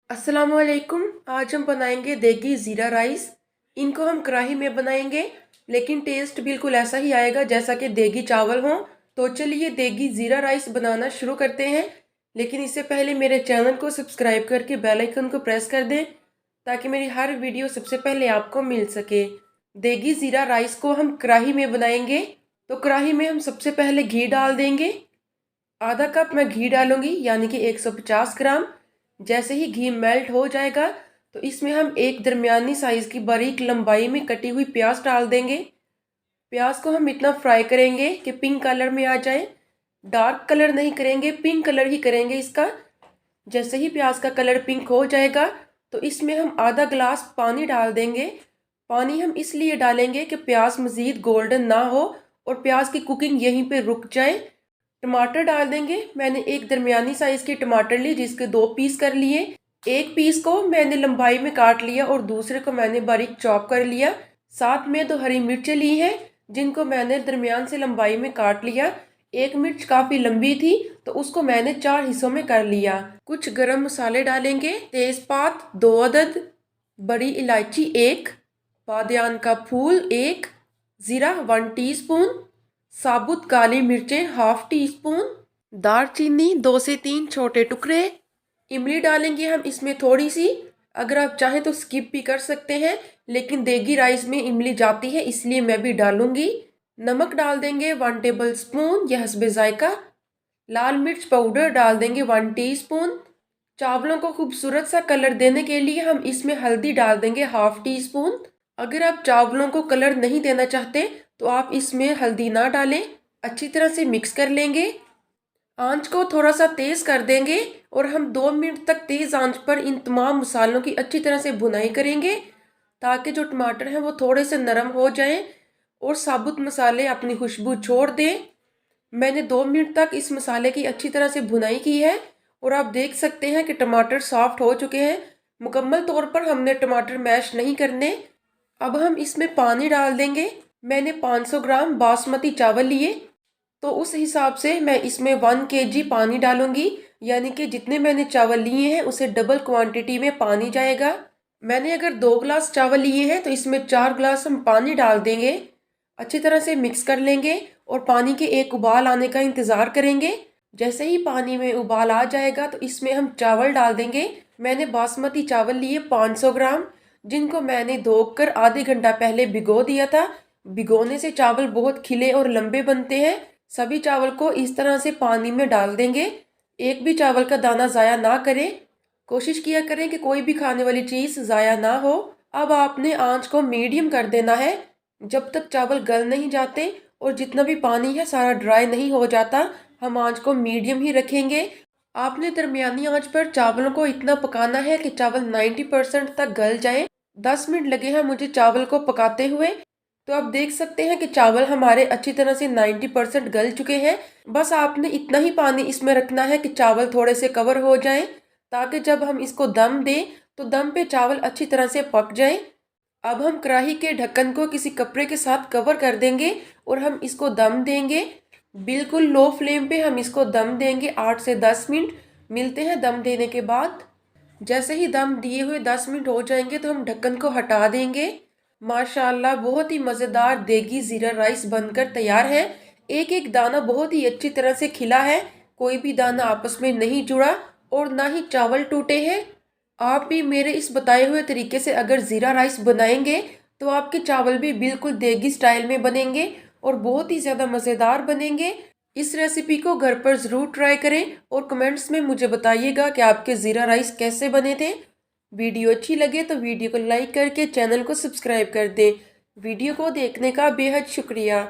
अस्सलामुअलैकुम। आज हम बनाएंगे देगी ज़ीरा राइस। इनको हम कढ़ाई में बनाएंगे, लेकिन टेस्ट बिल्कुल ऐसा ही आएगा जैसा कि देगी चावल हो। तो चलिए देगी ज़ीरा राइस बनाना शुरू करते हैं। लेकिन इससे पहले मेरे चैनल को सब्सक्राइब करके बेल आइकन को प्रेस कर दें, ताकि मेरी हर वीडियो सबसे पहले आपको मिल सके। देगी ज़ीरा राइस को हम कढ़ाई में बनाएंगे, तो कढ़ाई में हम सबसे पहले घी डाल देंगे। आधा कप मैं घी डालूंगी, यानी कि 150 ग्राम। जैसे ही घी मेल्ट हो जाएगा तो इसमें हम एक दरमियानी साइज की बारीक लंबाई में कटी हुई प्याज डाल देंगे। प्याज को हम इतना फ्राई करेंगे कि पिंक कलर में आ जाए। डार्क कलर नहीं करेंगे, पिंक कलर ही करेंगे इसका। जैसे ही प्याज का कलर पिंक हो जाएगा तो इसमें हम आधा गिलास पानी डाल देंगे। पानी हम इसलिए डालेंगे कि प्याज मज़ीद गोल्डन ना हो और प्याज की कुकिंग यहीं पे रुक जाए। टमाटर डाल देंगे। मैंने एक दरमियानी साइज के टमाटर लिए, जिसके 2 पीस कर लिए। एक पीस को मैंने लंबाई में काट लिया और दूसरे को मैंने बारीक चॉप कर लिया। साथ में 2 हरी मिर्चें ली हैं, जिनको मैंने दरमियान से लंबाई में काट लिया। एक मिर्च काफ़ी लंबी थी तो उसको मैंने 4 हिस्सों में कर लिया। कुछ गरम मसाले डालेंगे। तेज़पात 2 अदद, बड़ी इलायची 1, बादियान का फूल 1, ज़ीरा 1 टीस्पून, साबुत काली मिर्चें हाफ टी स्पून, दालचीनी 2 से 3 छोटे टुकड़े। इमली डालेंगे हम इसमें थोड़ी सी। अगर आप चाहें तो स्किप भी कर सकते हैं, लेकिन देगी राइस में इमली जाती है इसलिए मैं भी डालूंगी। नमक डाल देंगे 1 टेबल स्पून, यह हस्बे जायका। लाल मिर्च पाउडर डाल देंगे 1 टीस्पून। चावलों को खूबसूरत सा कलर देने के लिए हम इसमें हल्दी डाल देंगे हाफ टी स्पून। अगर आप चावलों को कलर नहीं देना चाहते तो आप इसमें हल्दी ना डालें। अच्छी तरह से मिक्स कर लेंगे। आंच को थोड़ा सा तेज़ कर देंगे और हम 2 मिनट तक तेज़ आंच पर इन तमाम मसालों की अच्छी तरह से भुनाई करेंगे, ताकि जो टमाटर हैं वो थोड़े से नरम हो जाएं और साबुत मसाले अपनी खुशबू छोड़ दें। मैंने 2 मिनट तक इस मसाले की अच्छी तरह से भुनाई की है और आप देख सकते हैं कि टमाटर सॉफ्ट हो चुके हैं। मुकम्मल तौर पर हमने टमाटर मैश नहीं करने। अब हम इसमें पानी डाल देंगे। मैंने 500 ग्राम बासमती चावल लिए, तो उस हिसाब से मैं इसमें 1 kg पानी डालूंगी, यानी कि जितने मैंने चावल लिए हैं उसे डबल क्वांटिटी में पानी जाएगा। मैंने अगर 2 गिलास चावल लिए हैं तो इसमें 4 गिलास हम पानी डाल देंगे। अच्छी तरह से मिक्स कर लेंगे और पानी के एक उबाल आने का इंतज़ार करेंगे। जैसे ही पानी में उबाल आ जाएगा तो इसमें हम चावल डाल देंगे। मैंने बासमती चावल लिए 500 ग्राम, जिनको मैंने धोकर आधे घंटा पहले भिगो दिया था। भिगोने से चावल बहुत खिले और लंबे बनते हैं। सभी चावल को इस तरह से पानी में डाल देंगे। एक भी चावल का दाना ज़ाया ना करें। कोशिश किया करें कि कोई भी खाने वाली चीज़ ज़ाया ना हो। अब आपने आंच को मीडियम कर देना है जब तक चावल गल नहीं जाते और जितना भी पानी है सारा ड्राई नहीं हो जाता। हम आंच को मीडियम ही रखेंगे। आपने दरमियानी आंच पर चावलों को इतना पकाना है कि चावल 90% तक गल जाएं। 10 मिनट लगे हैं मुझे चावल को पकाते हुए। तो आप देख सकते हैं कि चावल हमारे अच्छी तरह से 90% गल चुके हैं। बस आपने इतना ही पानी इसमें रखना है कि चावल थोड़े से कवर हो जाएं, ताकि जब हम इसको दम दें तो दम पे चावल अच्छी तरह से पक जाएं। अब हम कढ़ाई के ढक्कन को किसी कपड़े के साथ कवर कर देंगे और हम इसको दम देंगे। बिल्कुल लो फ्लेम पे हम इसको दम देंगे 8 से 10 मिनट। मिलते हैं दम देने के बाद। जैसे ही दम दिए हुए 10 मिनट हो जाएंगे तो हम ढक्कन को हटा देंगे। माशाल्लाह बहुत ही मज़ेदार देगी ज़ीरा राइस बनकर तैयार है। एक एक दाना बहुत ही अच्छी तरह से खिला है, कोई भी दाना आपस में नहीं जुड़ा और ना ही चावल टूटे हैं। आप भी मेरे इस बताए हुए तरीके से अगर ज़ीरा राइस बनाएंगे तो आपके चावल भी बिल्कुल देगी स्टाइल में बनेंगे और बहुत ही ज़्यादा मज़ेदार बनेंगे। इस रेसिपी को घर पर ज़रूर ट्राई करें और कमेंट्स में मुझे बताइएगा कि आपके ज़ीरा राइस कैसे बने थे। वीडियो अच्छी लगे तो वीडियो को लाइक करके चैनल को सब्सक्राइब कर दें। वीडियो को देखने का बेहद शुक्रिया।